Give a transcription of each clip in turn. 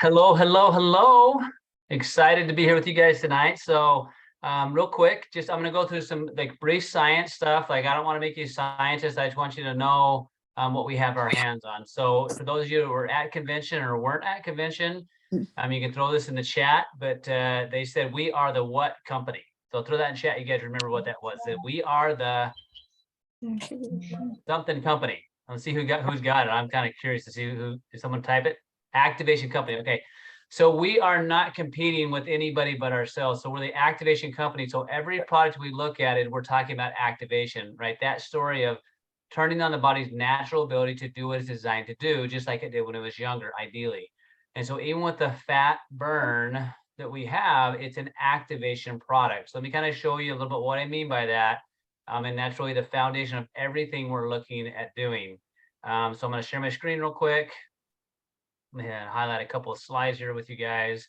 Hello, hello, hello. Excited to be here with you guys tonight. So, real quick, I'm going to go through some like brief science stuff. Like, I don't want to make you scientists. I just want you to know what we have our hands on. So, for those of you who were at convention or weren't at convention, you can throw this in the chat. But they said we are the what company. So throw that in chat. You guys remember what that was? That we are the something company. Let's see who's got it. I'm kind of curious to see who. Did someone type it? Activation company. Okay. So we are not competing with anybody but ourselves. So we're the activation company. So every product we look at it, we're talking about activation, right? That story of turning on the body's natural ability to do what it's designed to do, just like it did when it was younger, ideally. And so even with the fat burn that we have, it's an activation product. So let me kind of show you a little bit what I mean by that. And that's really the foundation of everything we're looking at doing. So I'm going to share my screen real quick. I'm going to highlight a couple of slides here with you guys.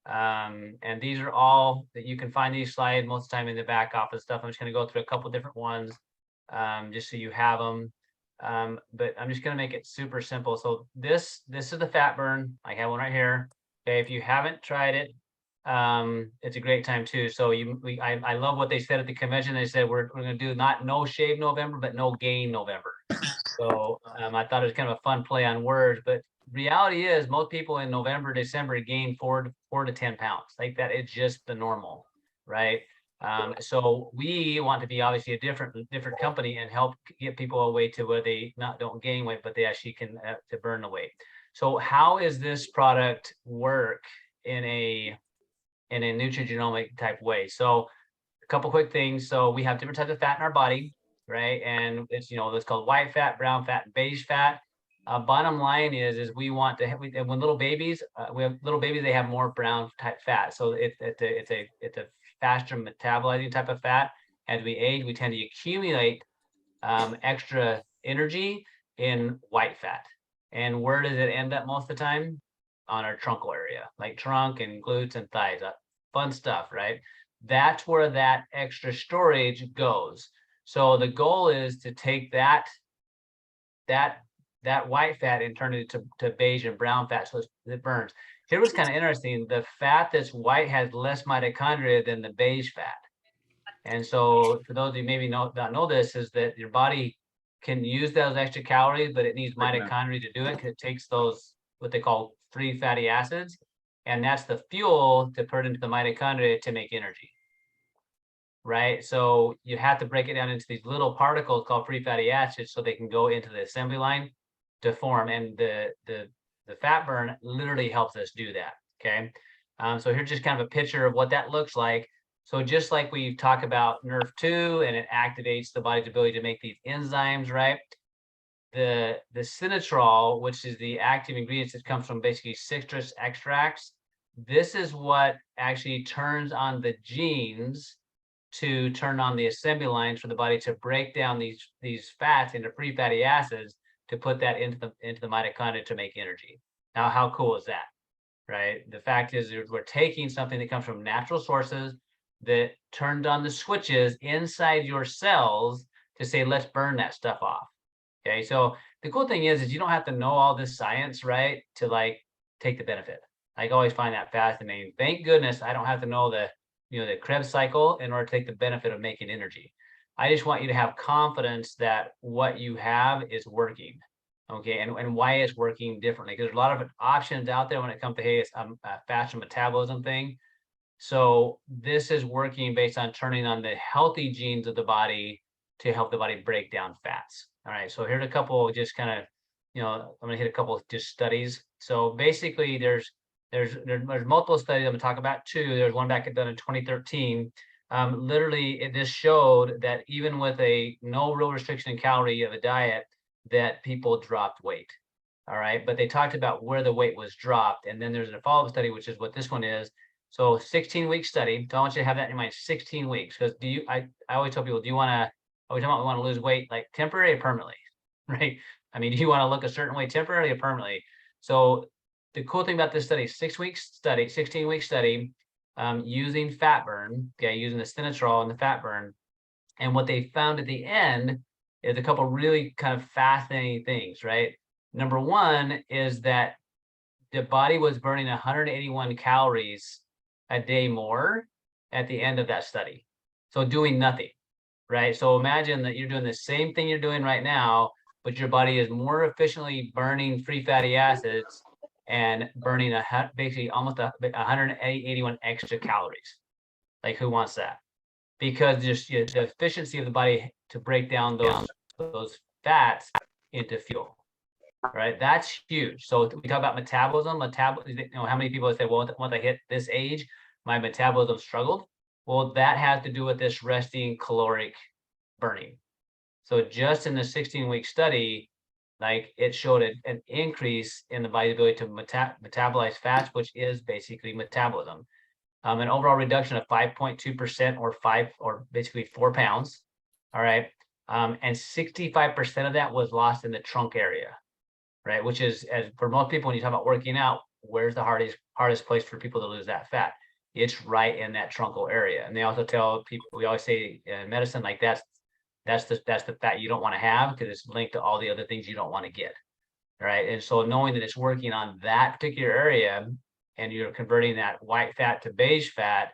And these are all that you can find these slides most of the time in the back office stuff. I'm just going to go through a couple different ones just so you have them. But I'm just going to make it super simple. So this is the fat burn. I have one right here. Okay, if you haven't tried it, it's a great time too. So I love what they said at the convention. They said we're going to do no shave November, but no gain November. So I thought it was kind of a fun play on words, but reality is most people in November, December gain 4 to 10 pounds. Like that, it's just the normal, right? So we want to be obviously a different company and help get people a way to where they don't gain weight, but they actually can to burn the weight. So how is this product work in a nutrigenomic type way? So a couple quick things. So we have different types of fat in our body, right? And it's, it's called white fat, brown fat, and beige fat. Bottom line is we want to have, when little babies, they have more brown type fat. So it's a faster metabolizing type of fat. As we age, we tend to accumulate extra energy in white fat. And where does it end up most of the time? On our truncal area, like trunk and glutes and thighs. Fun stuff, right? That's where that extra storage goes. So the goal is to take that white fat and turn it to beige and brown fat so it burns. Here was kind of interesting. The fat that's white has less mitochondria than the beige fat. And so for those of you maybe not know this, is that your body can use those extra calories, but it needs mitochondria to do it because it takes those, what they call free fatty acids. And that's the fuel to put into the mitochondria to make energy. Right? So you have to break it down into these little particles called free fatty acids so they can go into the assembly line to form. And the fat burn literally helps us do that. Okay. So here's just kind of a picture of what that looks like. So just like we talk about NRF2 and it activates the body's ability to make these enzymes, right? The sinotrol, which is the active ingredients that comes from basically citrus extracts, this is what actually turns on the genes to turn on the assembly lines for the body to break down these fats into free fatty acids to put that into the mitochondria to make energy. Now, how cool is that, right? The fact is we're taking something that comes from natural sources that turned on the switches inside your cells to say, let's burn that stuff off. Okay, so the cool thing is you don't have to know all this science, right, to like take the benefit. I always find that fascinating. Thank goodness I don't have to know the Krebs cycle in order to take the benefit of making energy. I just want you to have confidence that what you have is working, okay, and why it's working differently. Because there's a lot of options out there when it comes to, hey, it's a faster metabolism thing. So this is working based on turning on the healthy genes of the body to help the body break down fats. All right, so here's a couple just kind of, I'm going to hit a couple of just studies. So basically there's multiple studies. I'm going to talk about two. There's one back done in 2013. Literally, it just showed that even with a no real restriction in calorie of a diet, that people dropped weight. All right, but they talked about where the weight was dropped. And then there's a follow-up study, which is what this one is. So 16-week study. So I want you to have that in mind, 16 weeks. Because I always tell people, do you want to, are we talking about we want to lose weight like temporarily or permanently, right? I mean, do you want to look a certain way temporarily or permanently? So the cool thing about this study, 16-week study, using fat burn, okay, using the sinotrol and the fat burn. And what they found at the end is a couple really kind of fascinating things, right? Number one is that the body was burning 181 calories a day more at the end of that study. So doing nothing, right? So imagine that you're doing the same thing you're doing right now, but your body is more efficiently burning free fatty acids and burning basically almost 181 extra calories. Like, who wants that? Because just the efficiency of the body to break down those fats into fuel, right? That's huge. So we talk about metabolism. How many people say, well, once I hit this age, my metabolism struggled. Well, that has to do with this resting caloric burning. So just in the 16-week study, like, it showed an increase in the body's ability to metabolize fats, which is basically metabolism. An overall reduction of 5.2% or basically 4 pounds. All right. And 65% of that was lost in the trunk area, right? Which is, as for most people, when you talk about working out, where's the hardest place for people to lose that fat? It's right in that truncal area. And they also tell people, we always say in medicine, like, that's the fat you don't want to have, because it's linked to all the other things you don't want to get. Right. And so knowing that it's working on that particular area, and you're converting that white fat to beige fat,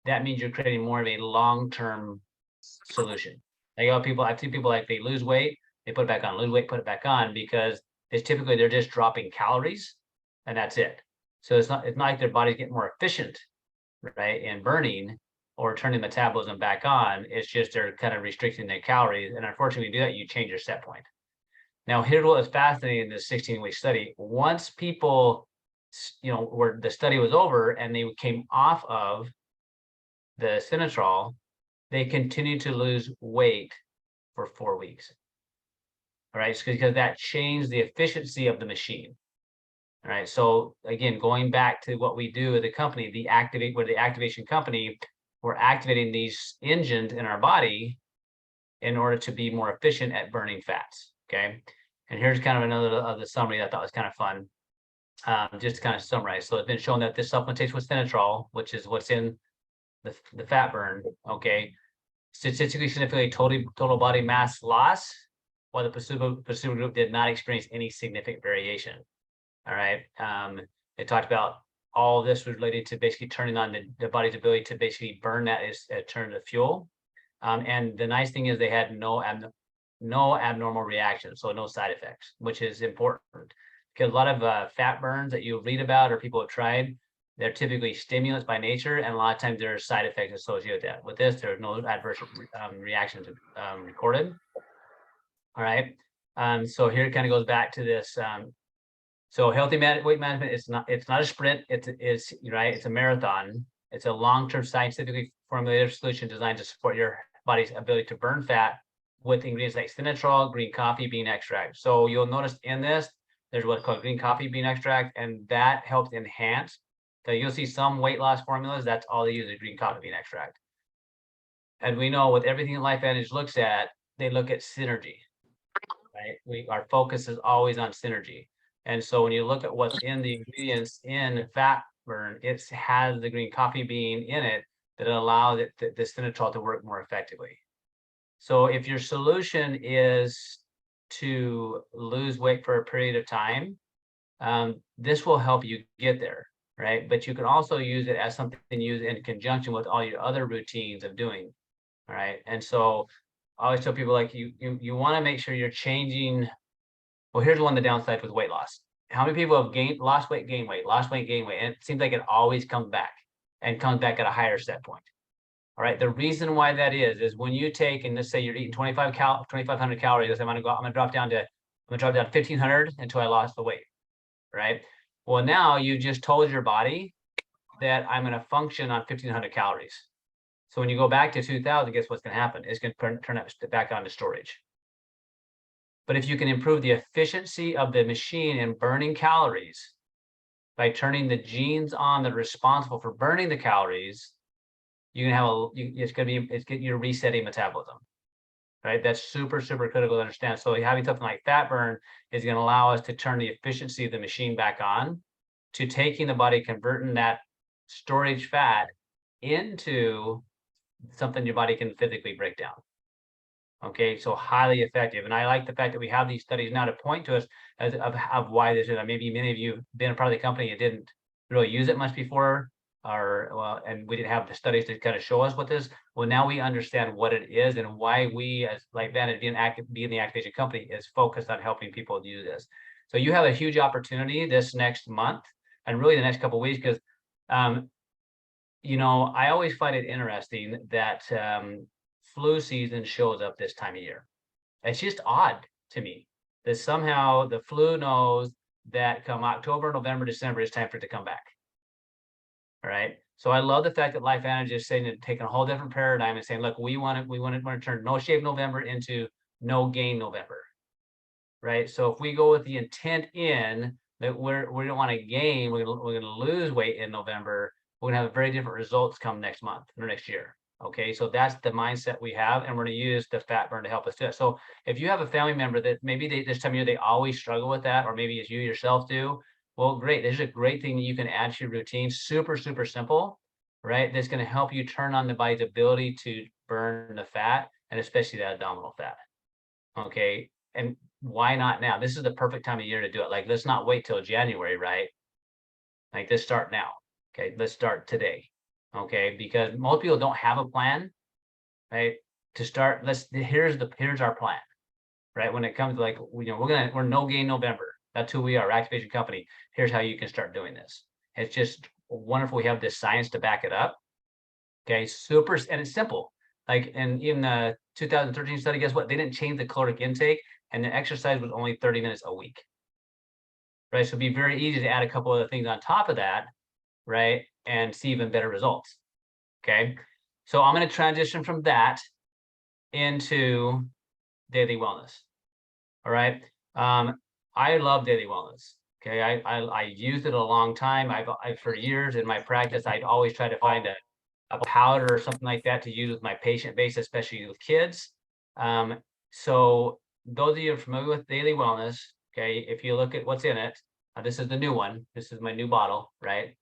that means you're creating more of a long-term solution. Like, I've seen people, like, they lose weight, they put it back on, lose weight, put it back on, because it's typically they're just dropping calories and that's it. So it's not like their body's getting more efficient, right, in burning or turning metabolism back on. It's just they're kind of restricting their calories. And unfortunately, when you do that, you change your set point. Now, here's what was fascinating in this 16-week study. Once people, where the study was over and they came off of the Sinatrol, they continued to lose weight for 4 weeks. All right, because that changed the efficiency of the machine. All right, so again, going back to what we do as a company, we're the activation company. We're activating these engines in our body in order to be more efficient at burning fats. Okay, and here's kind of another of the summary that I thought was kind of fun. Just to kind of summarize. So it's been shown that this supplementation with Sinatrol, which is what's in the fat burn, okay, statistically significantly total body mass loss, while the placebo group did not experience any significant variation. All right. It talked about all this was related to basically turning on the body's ability to basically burn that is turn to fuel. And the nice thing is they had no abnormal reactions, so no side effects, which is important, because a lot of fat burns that you read about or people have tried, they're typically stimulants by nature, and a lot of times there are side effects associated with that. With this, there's no adverse reactions recorded. All right. So here it kind of goes back to this. So healthy weight management, it's not a sprint. It's right. It's a marathon. It's a long-term scientifically formulated solution designed to support your body's ability to burn fat with ingredients like Sinatrol, green coffee bean extract. So you'll notice in this, there's what's called green coffee bean extract, and that helps enhance. So you'll see some weight loss formulas, that's all they use is green coffee bean extract. And we know with everything that LifeVantage looks at, they look at synergy, right? Our focus is always on synergy. And so when you look at what's in the ingredients in fat burn, it has the green coffee bean in it that allows the Sinatrol to work more effectively. So if your solution is to lose weight for a period of time, this will help you get there, right? But you can also use it as something used in conjunction with all your other routines of doing, all right? And so I always tell people, like, you want to make sure you're changing. Well, here's one of the downsides with weight loss. How many people have lost weight, gained weight, lost weight, gained weight? And it seems like it always comes back and comes back at a higher set point. All right. The reason why that is when you take, and let's say you're eating 2,500 calories, I'm going to drop down 1,500 until I lost the weight. Right. Well, now you just told your body that I'm going to function on 1,500 calories. So when you go back to 2,000, guess what's going to happen? It's going to turn it back on to storage. But if you can improve the efficiency of the machine in burning calories by turning the genes on that are responsible for burning the calories, you can have you're resetting metabolism, right? That's super, super critical to understand. So having something like fat burn is going to allow us to turn the efficiency of the machine back on, to taking the body, converting that storage fat into something your body can physically break down. Okay, so highly effective. And I like the fact that we have these studies now to point to us as of why this is. Maybe many of you have been a part of the company and didn't really use it much before, or well, and we didn't have the studies to kind of show us what this. Well, now we understand what it is and why we, as like Vantage, being the activation company, is focused on helping people do this. So you have a huge opportunity this next month and really the next couple of weeks, because I always find it interesting that flu season shows up this time of year. It's just odd to me that somehow the flu knows that come October, November, December, it's time for it to come back. All right. So I love the fact that Life Vantage is saying that, taking a whole different paradigm and saying, look, we want to turn no shave November into no gain November. Right. So if we go with the intent in that we don't want to gain, we're going to lose weight in November, we're going to have very different results come next month or next year. Okay, so that's the mindset we have, and we're going to use the fat burn to help us do it. So if you have a family member that maybe this time of year they always struggle with that, or maybe as you yourself do, well, great. This is a great thing that you can add to your routine. Super, super simple, right? That's going to help you turn on the body's ability to burn the fat, and especially that abdominal fat. Okay, and why not now? This is the perfect time of year to do it. Like, let's not wait till January, right? Like, let's start now. Okay, let's start today. Okay, because most people don't have a plan, right? To start, here's our plan, right? When it comes to, like, we're no gain November. That's who we are, activation company. Here's how you can start doing this. It's just wonderful. We have this science to back it up. Okay, super, and it's simple. Like in the 2013 study, guess what? They didn't change the caloric intake, and the exercise was only 30 minutes a week. Right, so it'd be very easy to add a couple other things on top of that, right, and see even better results. Okay, so I'm going to transition from that into daily wellness. All right, I love daily wellness. Okay, I used it a long time. I've for years in my practice, I'd always try to find a powder or something like that to use with my patient base, especially with kids. So those of you who are familiar with daily wellness, okay, if you look at what's in it, this is the new one. This is my new bottle, right?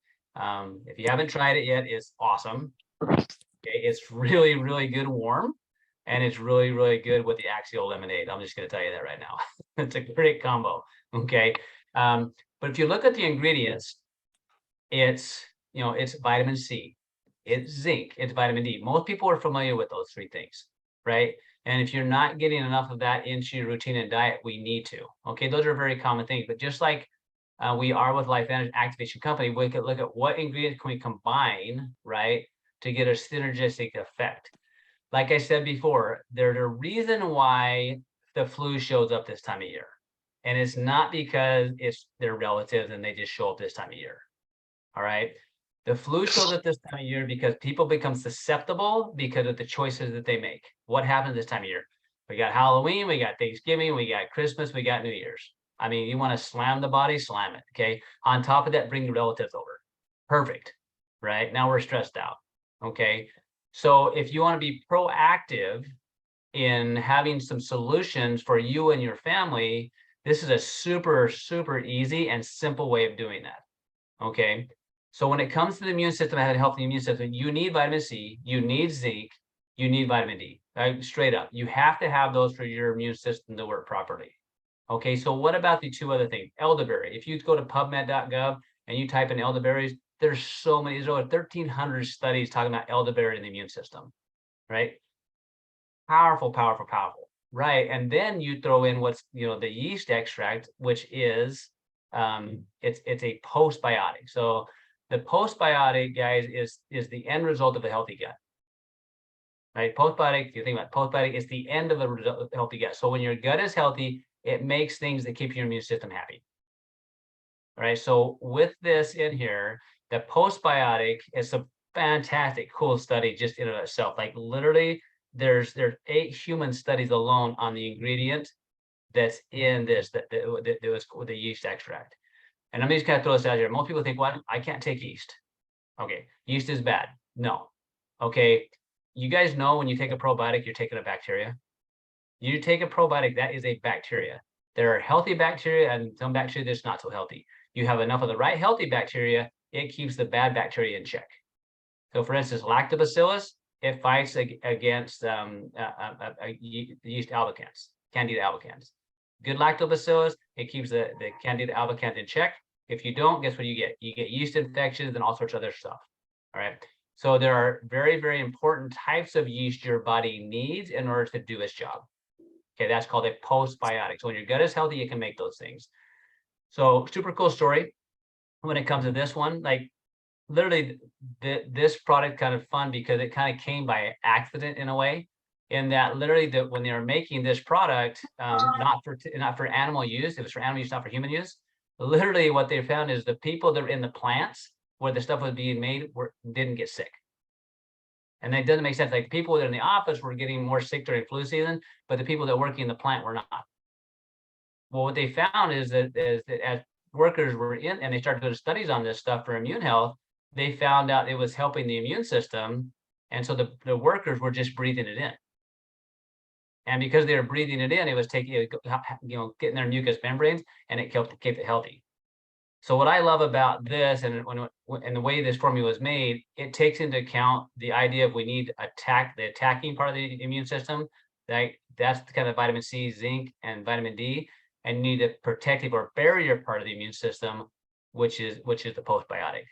If you haven't tried it yet, it's awesome. Okay, it's really, really good warm, and it's really, really good with the axial lemonade. I'm just going to tell you that right now. It's a great combo. Okay, but if you look at the ingredients, it's vitamin C, it's zinc, it's vitamin D. Most people are familiar with those three things, right? And if you're not getting enough of that into your routine and diet, we need to. Okay, those are very common things. But just like we are with Life Vantage Activation Company, we could look at what ingredients can we combine, right, to get a synergistic effect. Like I said before, there's a reason why the flu shows up this time of year. And it's not because it's their relatives and they just show up this time of year. All right. The flu shows up this time of year because people become susceptible because of the choices that they make. What happens this time of year? We got Halloween, we got Thanksgiving, we got Christmas, we got New Year's. I mean, you want to slam the body, slam it. Okay. On top of that, bring the relatives over. Perfect. Right. Now we're stressed out. Okay. So if you want to be proactive in having some solutions for you and your family, this is a super, super easy and simple way of doing that. Okay. So when it comes to the immune system, having a healthy immune system, you need vitamin C, you need zinc, you need vitamin D. Right? Straight up, you have to have those for your immune system to work properly. Okay, so what about the two other things? Elderberry. If you go to PubMed.gov and you type in elderberries, there's so many. There's over 1,300 studies talking about elderberry in the immune system. Right? Powerful, powerful, powerful. Right, and then you throw in what's the yeast extract, which is it's a postbiotic. So the postbiotic, guys, is the end result of a healthy gut. Right? Postbiotic, if you think about postbiotic, is the end of a healthy gut. So when your gut is healthy, it makes things that keep your immune system happy. All right. So with this in here, the postbiotic is a fantastic, cool study just in and of itself. Like literally, there's 8 human studies alone on the ingredient that's in this that was the yeast extract. And let me just kind of throw this out here. Most people think, well, I can't take yeast. Okay, yeast is bad. No. Okay, you guys know when you take a probiotic, you're taking a bacteria. You take a probiotic, that is a bacteria. There are healthy bacteria and some bacteria that's not so healthy. You have enough of the right healthy bacteria, it keeps the bad bacteria in check. So for instance, lactobacillus, it fights against yeast albicans, Candida albicans. Good lactobacillus, it keeps the Candida albicans in check. If you don't, guess what you get? You get yeast infections and all sorts of other stuff. All right. So there are very, very important types of yeast your body needs in order to do its job. Okay, that's called a postbiotic. So when your gut is healthy, you can make those things. So super cool story when it comes to this one. Like literally, this product kind of fun because it kind of came by accident in a way. In that literally when they were making this product, not for animal use, it was for animal use, not for human use. Literally, what they found is the people that were in the plants where the stuff was being made didn't get sick. And that doesn't make sense. Like people that are in the office were getting more sick during flu season, but the people that working in the plant were not. Well, what they found is that as workers were in and they started doing studies on this stuff for immune health, they found out it was helping the immune system. And so the workers were just breathing it in. And because they were breathing it in, it was taking, getting their mucous membranes, and it kept it healthy. So what I love about this, and the way this formula was made, it takes into account the idea of we need the attacking part of the immune system. That's the kind of vitamin C, zinc, and vitamin D, and need the protective or barrier part of the immune system, which is the postbiotic.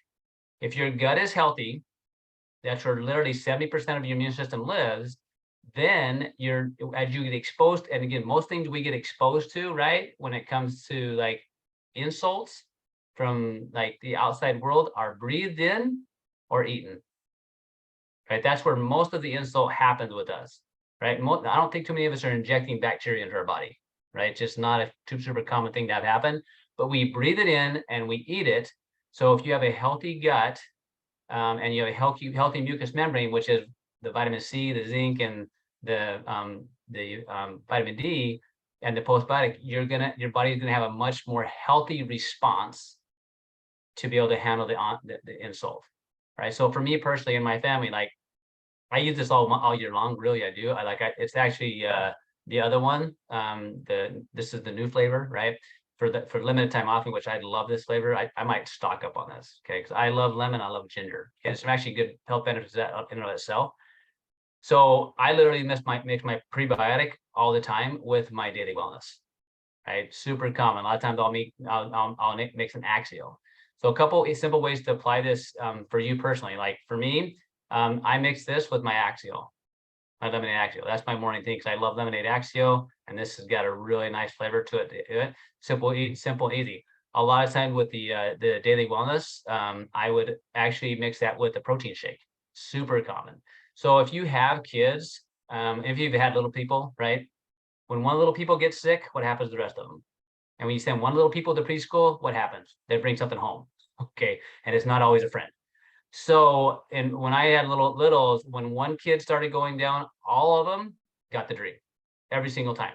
If your gut is healthy, that's where literally 70% of your immune system lives. Then as you get exposed, and again, most things we get exposed to, right, when it comes to like insults from like the outside world, are breathed in or eaten. Right, that's where most of the insult happens with us. Right, I don't think too many of us are injecting bacteria into our body. Right, it's just not a super common thing to have happen. But we breathe it in and we eat it. So if you have a healthy gut, and you have a healthy mucous membrane, which is the vitamin C, the zinc, and the vitamin D, and the postbiotic, your body's gonna have a much more healthy response to be able to handle the insult, right? So for me personally and my family, like I use this all year long. Really, I do. It's actually the other one. This is the new flavor, right? For limited time offering, which I love this flavor. I might stock up on this, okay? Because I love lemon, I love ginger. Okay, there's some actually good health benefits that in and of itself. So I literally mix my prebiotic all the time with my daily wellness. Right, super common. A lot of times I'll mix an Axial. So a couple simple ways to apply this for you personally. Like for me, I mix this with my Axial. My lemonade Axial. That's my morning thing because I love lemonade Axial, and this has got a really nice flavor to it. Simple, easy. A lot of times with the daily wellness, I would actually mix that with the protein shake. Super common. So if you have kids, if you've had little people, right? When one little people gets sick, what happens to the rest of them? And when you send one little people to preschool, what happens? They bring something home. Okay, and it's not always a friend. So, and when I had littles, when one kid started going down, all of them got the dream every single time.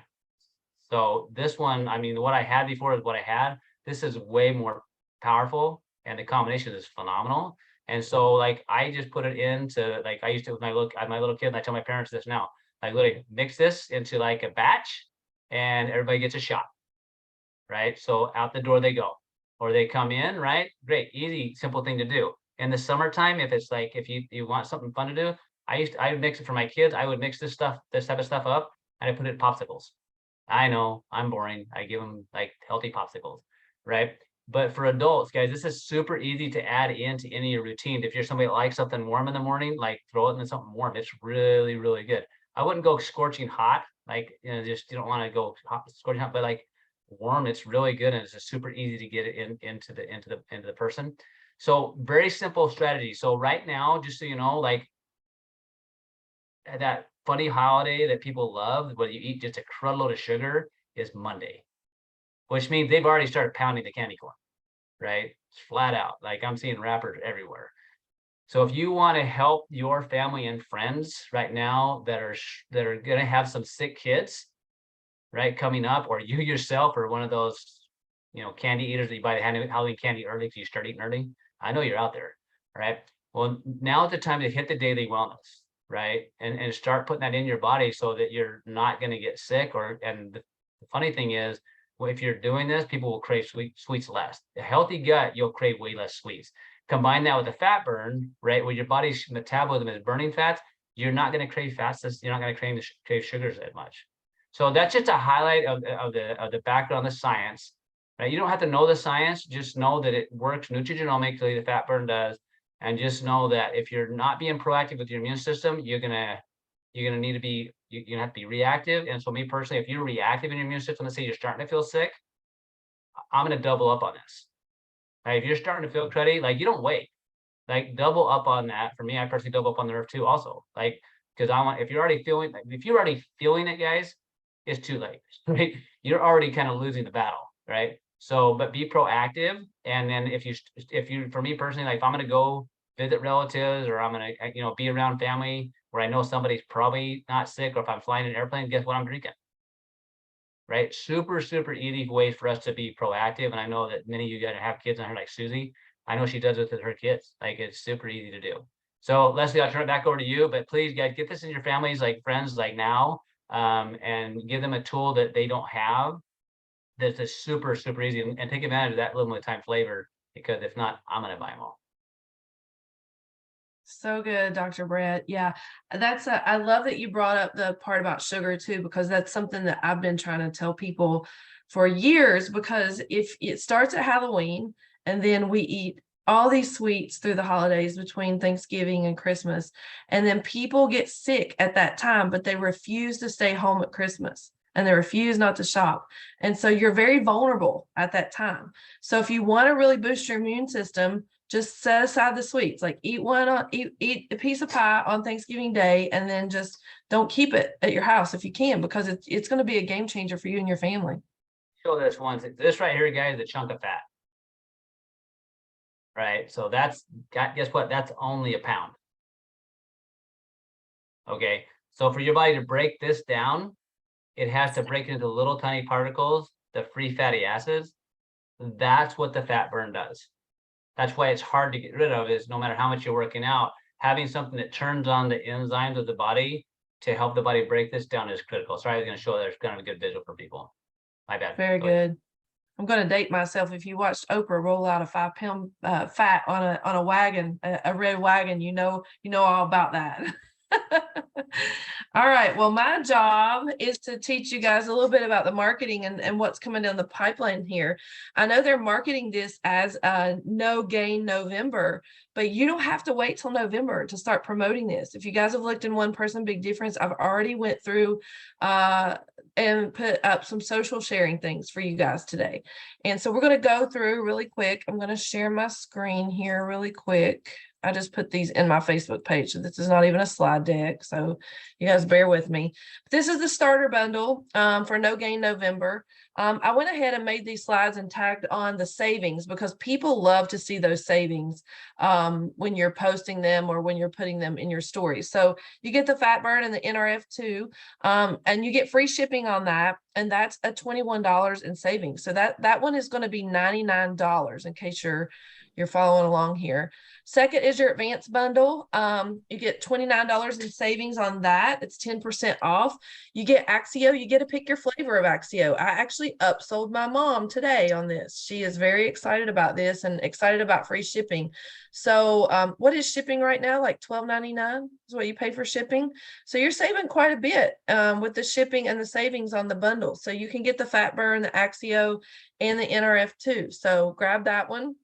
So this one, I mean, what I had before is what I had. This is way more powerful, and the combination is phenomenal. And so, like, I just put it into, like, I used to with my little kid, and I tell my parents this now. Like, literally mix this into like a batch, and everybody gets a shot. Right. So out the door they go, or they come in. Right. Great, easy, simple thing to do. In the summertime, if you want something fun to do, I would mix it for my kids. I would mix this type of stuff up, and I put it in popsicles. I know I'm boring. I give them like healthy popsicles, right? But for adults, guys, this is super easy to add into any of your routine. If you're somebody that likes something warm in the morning, like throw it in something warm. It's really, really good. I wouldn't go scorching hot, like just you don't want to go scorching hot, but like warm, it's really good, and it's just super easy to get it into the person. So very simple strategy. So right now, just so you know, like that funny holiday that people love, where you eat just a crud load of sugar, is Monday, which means they've already started pounding the candy corn, right? It's flat out. Like I'm seeing wrappers everywhere. So if you want to help your family and friends right now that are going to have some sick kids, right, coming up, or you yourself are one of those, candy eaters that you buy the Halloween candy early because you start eating early. I know you're out there, right? Well, now is the time to hit the daily wellness, right? And start putting that in your body so that you're not going to get sick. And the funny thing is, well, if you're doing this, people will crave sweets less. A healthy gut, you'll crave way less sweets. Combine that with a fat burn, right, where your body's metabolism is burning fats, you're not going to crave fats. You're not going to crave sugars that much. So that's just a highlight of the background of the science. Right? You don't have to know the science, just know that it works nutrigenomically, the fat burn does, and just know that if you're not being proactive with your immune system, you're gonna need to be you're gonna have to be reactive. And so me personally, if you're reactive in your immune system, let's say you're starting to feel sick, I'm gonna double up on this. Right? If you're starting to feel cruddy, like you don't wait, like double up on that. For me, I personally double up on the nerve too, also, like because I want if you're already feeling it, guys, it's too late. Right? You're already kind of losing the battle, right? So, but be proactive. And then if you, for me personally, like if I'm going to go visit relatives or I'm going to, be around family where I know somebody's probably not sick, or if I'm flying an airplane, guess what I'm drinking? Right? Super, super easy ways for us to be proactive. And I know that many of you guys have kids on here like Susie. I know she does it with her kids. Like it's super easy to do. So Leslie, I'll turn it back over to you, but please guys, get this in your families, like friends, like now, and give them a tool that they don't have. That's a super, super easy, and take advantage of that limited time flavor, because if not, I'm going to buy them all. So good, Dr. Bret. Yeah, I love that you brought up the part about sugar too, because that's something that I've been trying to tell people for years, because if it starts at Halloween and then we eat all these sweets through the holidays between Thanksgiving and Christmas, and then people get sick at that time, but they refuse to stay home at Christmas and they refuse not to shop. And so you're very vulnerable at that time. So if you want to really boost your immune system, just set aside the sweets, like eat a piece of pie on Thanksgiving Day, and then just don't keep it at your house if you can, because it's going to be a game changer for you and your family. Show this one. This right here, guys, is a chunk of fat. Right. So guess what? That's only a pound. Okay. So for your body to break this down, it has to break it into little tiny particles, the free fatty acids. That's what the fat burn does. That's why it's hard to get rid of, is no matter how much you're working out, having something that turns on the enzymes of the body to help the body break this down is critical. Sorry, I was going to show there's kind of a good visual for people. My bad. Very good. I'm going to date myself. If you watched Oprah roll out a 5-pound fat on a wagon, a red wagon, you know all about that. All right. Well, my job is to teach you guys a little bit about the marketing and what's coming down the pipeline here. I know they're marketing this as a No Gain November, but you don't have to wait till November to start promoting this. If you guys have looked in One Person Big Difference, I've already went through and put up some social sharing things for you guys today. And so we're going to go through really quick. I'm going to share my screen here really quick. I just put these in my Facebook page. So this is not even a slide deck. So you guys bear with me. This is the starter bundle for No Gain November. I went ahead and made these slides and tagged on the savings, because people love to see those savings when you're posting them or when you're putting them in your stories. So you get the fat burn and the NRF2, and you get free shipping on that. And that's a $21 in savings. So that one is going to be $99 in case you're following along here. Second is your advanced bundle. You get $29 in savings on that. It's 10% off. You get Axio. You get to pick your flavor of Axio. I actually upsold my mom today on this. She is very excited about this and excited about free shipping. So what is shipping right now? Like $12.99 is what you pay for shipping. So you're saving quite a bit with the shipping and the savings on the bundle. So you can get the fat burn, the Axio, and the NRF2. So grab that one.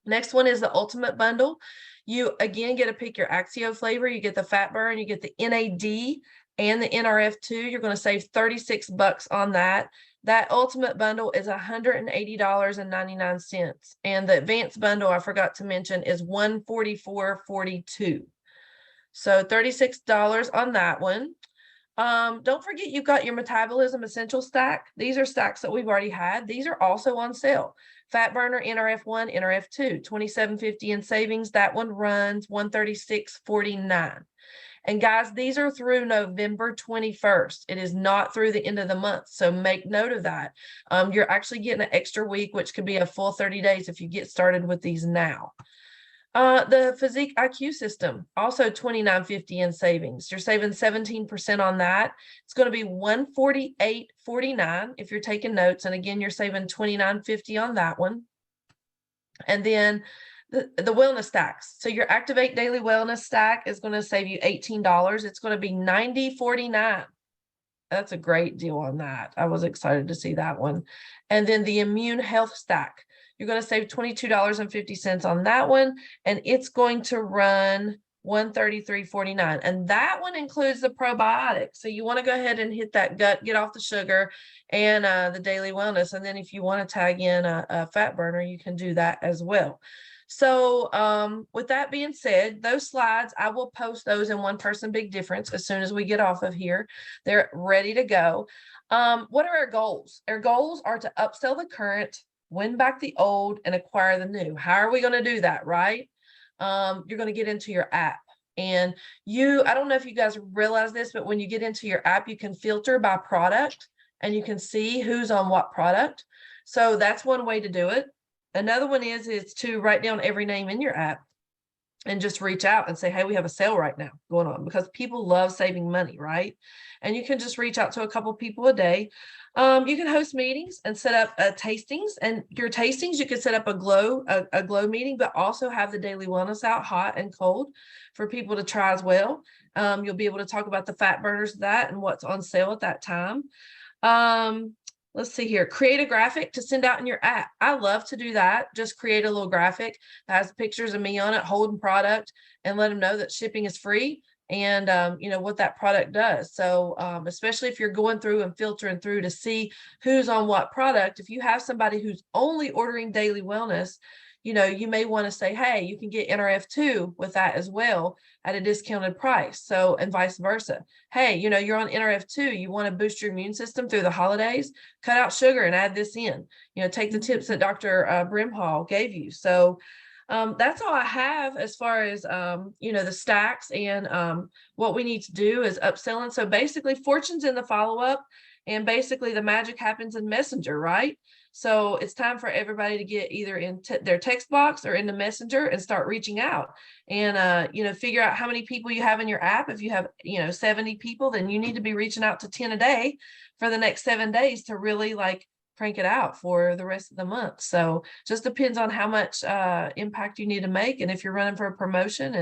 Next one is the ultimate bundle. You again get to pick your Axio flavor. You get the fat burn, you get the NAD and the NRF2. You're going to save $36 on that. That ultimate bundle is $180.99. And the advanced bundle, I forgot to mention, is $144.42. So $36 on that one. Don't forget you've got your metabolism essential stack. These are stacks that we've already had. These are also on sale. Fat burner, NRF1, NRF2, $27.50 in savings. That one runs $136.49. And guys, these are through November 21st. It is not through the end of the month. So make note of that. You're actually getting an extra week, which could be a full 30 days if you get started with these now. The Physique IQ system, also $29.50 in savings. You're saving 17% on that. It's going to be $148.49 if you're taking notes. And again, you're saving $29.50 on that one. And then The wellness stacks. So your Activate Daily Wellness stack is going to save you $18. It's going to be $90.49. That's a great deal on that. I was excited to see that one. And then the Immune Health Stack, you're going to save $22.50 on that one, and it's going to run $133.49. And that one includes the probiotics. So you want to go ahead and hit that gut, get off the sugar, and the daily wellness. And then if you want to tag in a fat burner, you can do that as well. So with that being said, those slides, I will post those in One Person Big Difference as soon as we get off of here. They're ready to go. What are our goals? Our goals are to upsell the current, win back the old, and acquire the new. How are we going to do that, right? You're going to get into your app. And I don't know if you guys realize this, but when you get into your app, you can filter by product and you can see who's on what product. So that's one way to do it. Another one is to write down every name in your app and just reach out and say, hey, we have a sale right now going on, because people love saving money, right? And you can just reach out to a couple people a day. You can host meetings and set up tastings, and your tastings, you can set up a glow meeting, but also have the daily wellness out hot and cold for people to try as well. You'll be able to talk about the fat burners of that and what's on sale at that time. Let's see here. Create a graphic to send out in your app. I love to do that. Just create a little graphic that has pictures of me on it holding product, and let them know that shipping is free, and what that product does. So especially if you're going through and filtering through to see who's on what product, if you have somebody who's only ordering daily wellness, you may want to say, hey, you can get NRF2 with that as well at a discounted price. So, and vice versa. Hey, you're on NRF2, you want to boost your immune system through the holidays, cut out sugar and add this in. Take the tips that Dr. Brimhall gave you. So that's all I have as far as the stacks, and what we need to do is upselling. So basically, fortune's in the follow-up, and basically the magic happens in Messenger, right? So it's time for everybody to get either in their text box or in the Messenger and start reaching out, and figure out how many people you have in your app. If you have 70 people, then you need to be reaching out to 10 a day for the next 7 days to really crank it out for the rest of the month. So just depends on how much impact you need to make, and if you're running for a promotion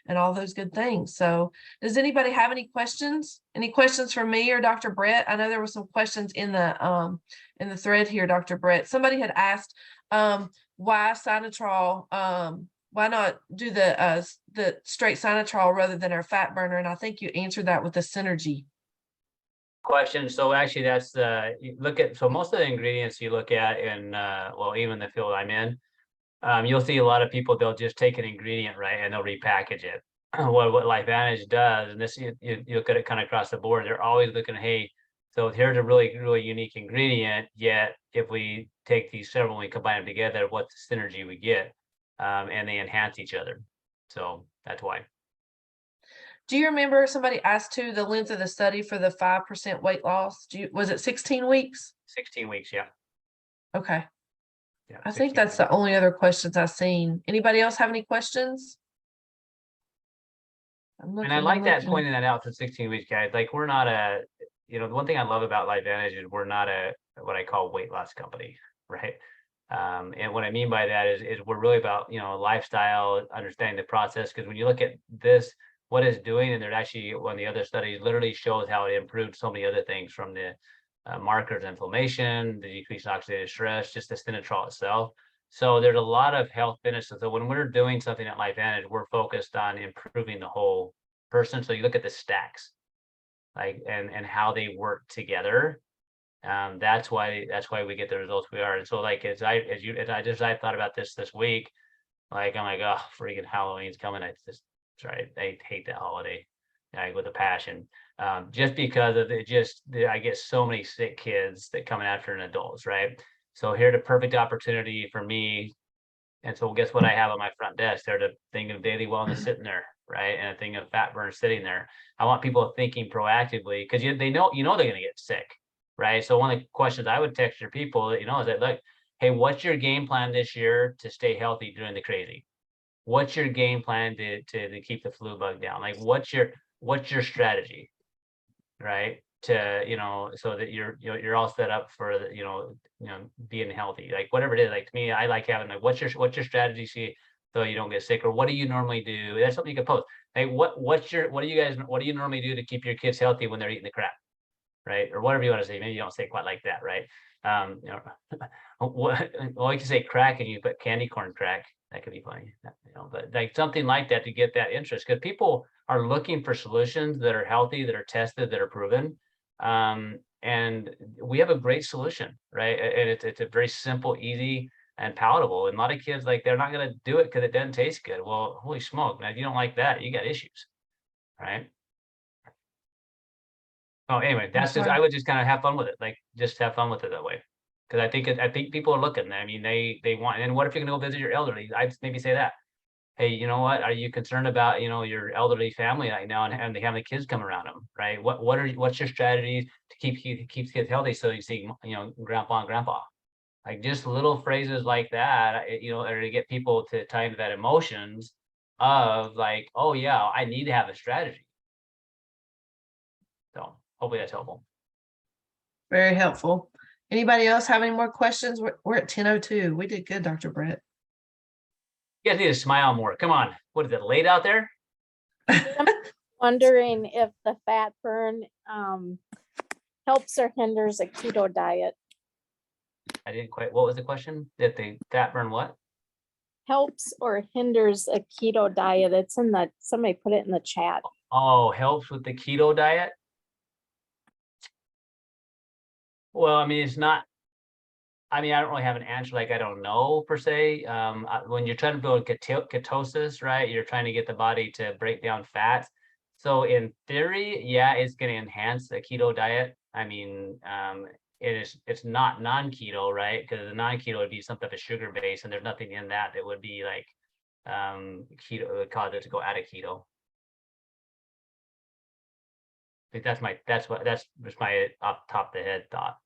and all those good things. So does anybody have any questions? Any questions from me or Dr. Bret? I know there were some questions in the thread here, Dr. Bret. Somebody had asked why Sinatrol, why not do the straight Sinatrol rather than our fat burner? And I think you answered that with the synergy question. So actually that's you look at, so most of the ingredients you look at in even the field I'm in, you'll see a lot of people, they'll just take an ingredient, right, and they'll repackage it. What LifeVantage does, and this you look at it kind of across the board, they're always looking, hey, so here's a really, really unique ingredient, yet if we take these several and we combine them together, what the synergy we get, and they enhance each other. So that's why. Do you remember somebody asked too the length of the study for the 5% weight loss? Was it 16 weeks? 16 weeks, yeah. Okay. Yeah, I think that's the only other questions I've seen. Anybody else have any questions? And I like that, pointing that out for 16 weeks, guys. Like, we're not the one thing I love about LifeVantage is we're not what I call weight loss company, right? And what I mean by that is we're really about, lifestyle, understanding the process. Because when you look at this, what it's doing, and there's actually one of the other studies literally shows how it improved so many other things, from the markers of inflammation, the decrease in oxidative stress, just the Sinatrol itself. So there's a lot of health benefits. So when we're doing something at LifeVantage, we're focused on improving the whole person. So you look at the stacks, and how they work together. That's why we get the results we are. And so as I thought about this week, I'm like, oh, freaking Halloween's coming. I hate that holiday, with a passion. Just because of I get so many sick kids that come after an adults, right? So here's the perfect opportunity for me. And so guess what I have on my front desk? There's a thing of daily wellness sitting there, right? And a thing of fat burn sitting there. I want people thinking proactively, because they know they're going to get sick, right? So one of the questions I would text your people, is that, look, hey, what's your game plan this year to stay healthy during the crazy? What's your game plan to keep the flu bug down? What's your strategy, right? So that you're all set up for being healthy, whatever it is. To me, I like having what's your strategy? See, so you don't get sick? Or what do you normally do? That's something you can post. Hey, what do you normally do to keep your kids healthy when they're eating the crap? Right? Or whatever you want to say. Maybe you don't say it quite like that, right? You know, well, you can say crack and you put candy corn crack. That could be funny, you know, but like something like that to get that interest, because people are looking for solutions that are healthy, that are tested, that are proven. And we have a great solution, right? And it's a very simple, easy, and palatable. And a lot of kids, like, they're not going to do it because it doesn't taste good. Well, holy smoke, man, if you don't like that, you got issues, right? Oh, anyway, that's just, I would just kind of have fun with it, like, just have fun with it that way. Because I think people are looking. I mean, they want. And what if you're gonna go visit your elderly? I'd maybe say that. Hey, you know what? Are you concerned about, you know, your elderly family right now, and they have the kids come around them, right? What's your strategies to keep kids healthy, so you see, you know, grandpa and grandpa? Like, just little phrases like that, you know, are to get people to tie into that emotions of like, oh yeah, I need to have a strategy. So hopefully that's helpful. Very helpful. Anybody else have any more questions? We're at 10:02. We did good, Dr. Bret. You guys need to smile more. Come on. What is it, late out there? Wondering if the fat burn helps or hinders a keto diet. I didn't quite, what was the question? That the fat burn what? Helps or hinders a keto diet. It's in the, somebody put it in the chat. Oh, helps with the keto diet? Well, I mean, it's not, I mean, I don't really have an answer, like, I don't know per se. When you're trying to build ketosis, right, you're trying to get the body to break down fats. So in theory, yeah, it's going to enhance the keto diet. I mean, it's not non-keto, right? Because the non-keto would be some type of sugar base, and there's nothing in that that would be like keto, would cause it to go out of keto. I think that's just my off the top of the head thought.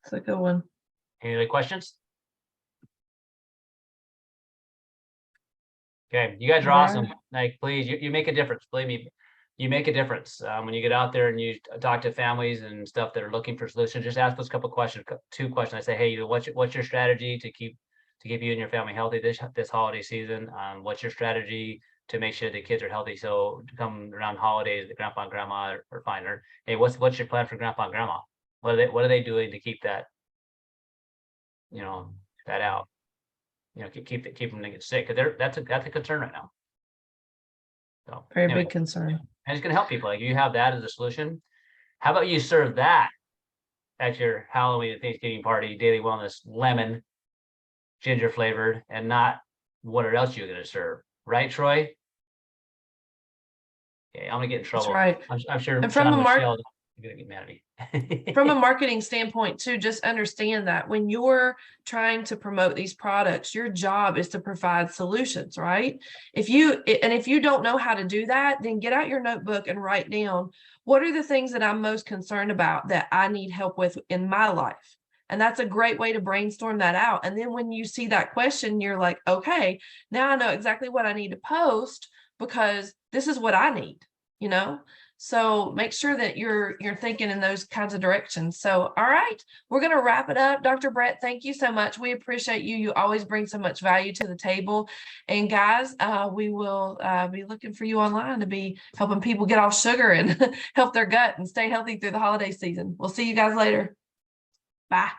That's a good one. Any other questions? Okay, you guys are awesome. Like, please, you make a difference. Believe me, you make a difference. When you get out there and you talk to families and stuff that are looking for solutions, just ask those couple questions, two questions. I say, hey, what's your strategy to keep you and your family healthy this holiday season? What's your strategy to make sure the kids are healthy, so to come around holidays, the grandpa and grandma are fine? Or hey, what's your plan for grandpa and grandma? What are they doing to keep that, you know, that out? You know, keep them from getting sick, because that's a concern right now. So Very anyway, big concern. and it's gonna help people. Like, you have that as a solution. How about you serve that at your Halloween and Thanksgiving party, daily wellness, lemon, ginger flavored, and not what else you're gonna serve, right, Troy? Okay, I'm gonna get in trouble. That's right. I'm sure And from Sean a Michelle is gonna get mad at me. From a marketing standpoint too, just understand that when you're trying to promote these products, your job is to provide solutions, right? If you don't know how to do that, then get out your notebook and write down, what are the things that I'm most concerned about that I need help with in my life? And that's a great way to brainstorm that out. And then when you see that question, you're like, okay, now I know exactly what I need to post, because this is what I need, you know? So make sure that you're thinking in those kinds of directions. So, all right, we're going to wrap it up. Dr. Bret, thank you so much. We appreciate you. You always bring so much value to the table. And guys, we will be looking for you online to be helping people get off sugar and help their gut and stay healthy through the holiday season. We'll see you guys later. Bye.